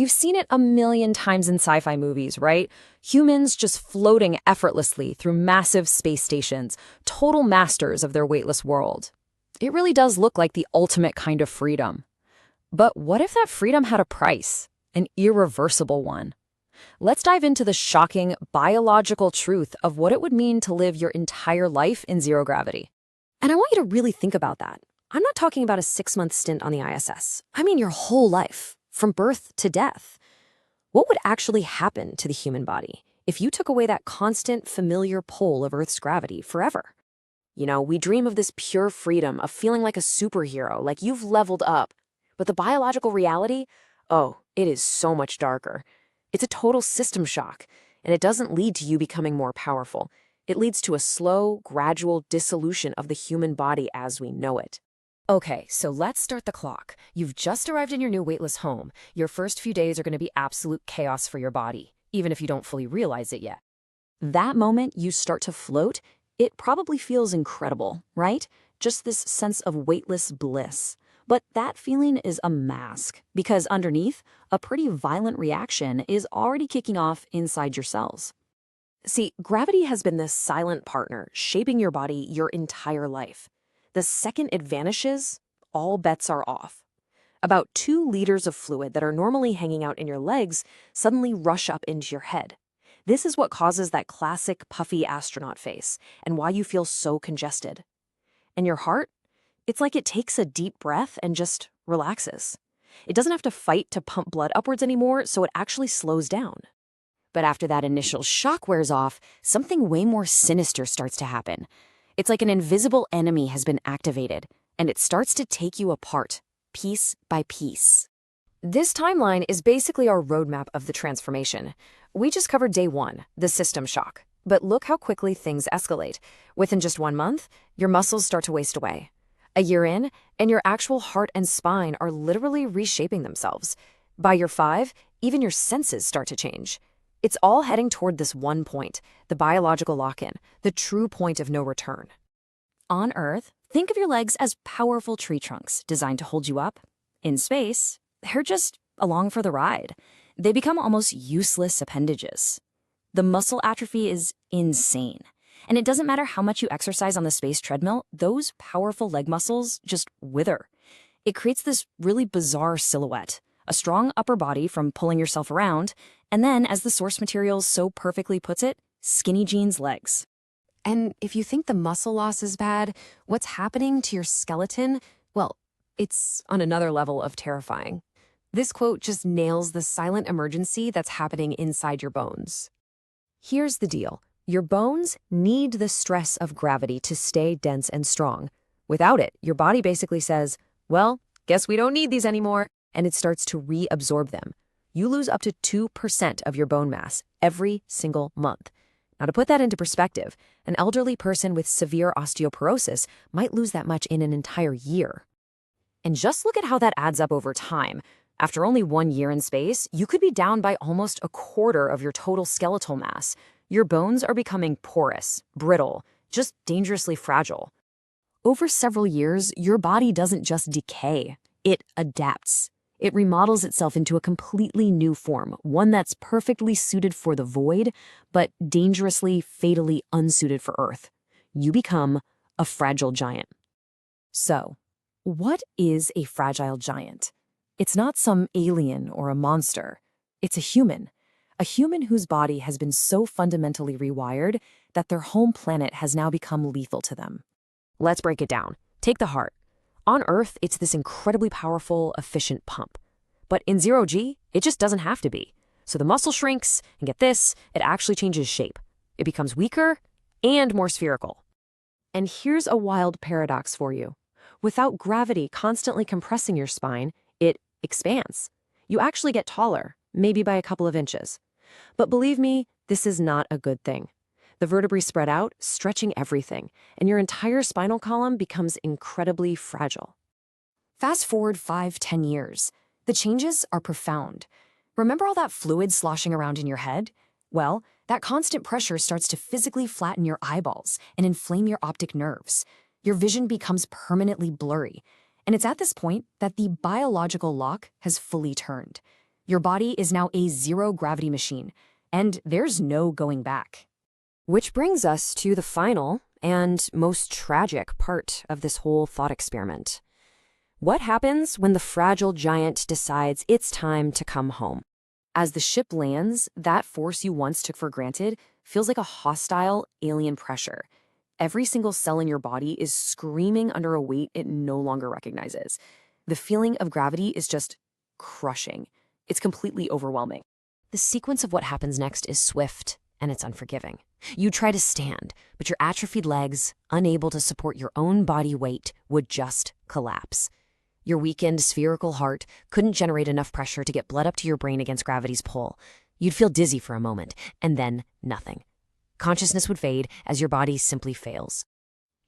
You've seen it a million times in sci-fi movies, right? Humans just floating effortlessly through massive space stations, total masters of their weightless world. It really does look like the ultimate kind of freedom. But what if that freedom had a price? An irreversible one? Let's dive into the shocking biological truth of what it would mean to live your entire life in zero gravity. And I want you to really think about that. I'm not talking about a 6-month stint on the ISS. I mean your whole life, from birth to death. What would actually happen to the human body if you took away that constant, familiar pull of Earth's gravity forever? We dream of this pure freedom, of feeling like a superhero, like you've leveled up. But the biological reality, oh, it is so much darker. It's a total system shock, and it doesn't lead to you becoming more powerful. It leads to a slow, gradual dissolution of the human body as we know it. Okay, so let's start the clock. You've just arrived in your new weightless home. Your first few days are going to be absolute chaos for your body, even if you don't fully realize it yet. That moment you start to float, it probably feels incredible, right? Just this sense of weightless bliss. But that feeling is a mask, because underneath, a pretty violent reaction is already kicking off inside your cells. See, gravity has been this silent partner shaping your body your entire life. The second it vanishes, all bets are off. About 2 liters of fluid that are normally hanging out in your legs suddenly rush up into your head. This is what causes that classic puffy astronaut face and why you feel so congested. And your heart? It's like it takes a deep breath and just relaxes. It doesn't have to fight to pump blood upwards anymore, so it actually slows down. But after that initial shock wears off, something way more sinister starts to happen. It's like an invisible enemy has been activated, and it starts to take you apart, piece by piece. This timeline is basically our roadmap of the transformation. We just covered day 1, the system shock. But look how quickly things escalate. Within just 1 month, your muscles start to waste away. A year in, and your actual heart and spine are literally reshaping themselves. By year 5, even your senses start to change. It's all heading toward this one point, the biological lock-in, the true point of no return. On Earth, think of your legs as powerful tree trunks designed to hold you up. In space, they're just along for the ride. They become almost useless appendages. The muscle atrophy is insane. And it doesn't matter how much you exercise on the space treadmill, those powerful leg muscles just wither. It creates this really bizarre silhouette, a strong upper body from pulling yourself around, and then, as the source material so perfectly puts it, skinny jeans legs. And if you think the muscle loss is bad, what's happening to your skeleton? Well, it's on another level of terrifying. This quote just nails the silent emergency that's happening inside your bones. Here's the deal. Your bones need the stress of gravity to stay dense and strong. Without it, your body basically says, well, guess we don't need these anymore, and it starts to reabsorb them. You lose up to 2% of your bone mass every single month. Now, to put that into perspective, an elderly person with severe osteoporosis might lose that much in an entire year. And just look at how that adds up over time. After only 1 year in space, you could be down by almost a quarter of your total skeletal mass. Your bones are becoming porous, brittle, just dangerously fragile. Over several years, your body doesn't just decay, it adapts. It remodels itself into a completely new form, one that's perfectly suited for the void, but dangerously, fatally unsuited for Earth. You become a fragile giant. So, what is a fragile giant? It's not some alien or a monster. It's a human whose body has been so fundamentally rewired that their home planet has now become lethal to them. Let's break it down. Take the heart. On Earth, it's this incredibly powerful, efficient pump. But in zero-G, it just doesn't have to be. So the muscle shrinks, and get this, it actually changes shape. It becomes weaker and more spherical. And here's a wild paradox for you. Without gravity constantly compressing your spine, it expands. You actually get taller, maybe by a couple of inches. But believe me, this is not a good thing. The vertebrae spread out, stretching everything, and your entire spinal column becomes incredibly fragile. Fast forward 5-10 years. The changes are profound. Remember all that fluid sloshing around in your head? Well, that constant pressure starts to physically flatten your eyeballs and inflame your optic nerves. Your vision becomes permanently blurry. And it's at this point that the biological lock has fully turned. Your body is now a zero-gravity machine, and there's no going back. Which brings us to the final and most tragic part of this whole thought experiment. What happens when the fragile giant decides it's time to come home? As the ship lands, that force you once took for granted feels like a hostile, alien pressure. Every single cell in your body is screaming under a weight it no longer recognizes. The feeling of gravity is just crushing. It's completely overwhelming. The sequence of what happens next is swift, and it's unforgiving. You try to stand, but your atrophied legs, unable to support your own body weight, would just collapse. Your weakened spherical heart couldn't generate enough pressure to get blood up to your brain against gravity's pull. You'd feel dizzy for a moment, and then nothing. Consciousness would fade as your body simply fails.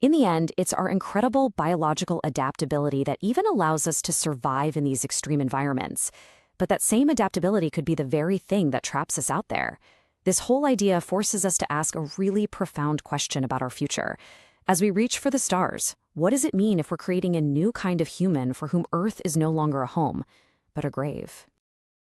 In the end, it's our incredible biological adaptability that even allows us to survive in these extreme environments. But that same adaptability could be the very thing that traps us out there. This whole idea forces us to ask a really profound question about our future. As we reach for the stars, what does it mean if we're creating a new kind of human for whom Earth is no longer a home, but a grave?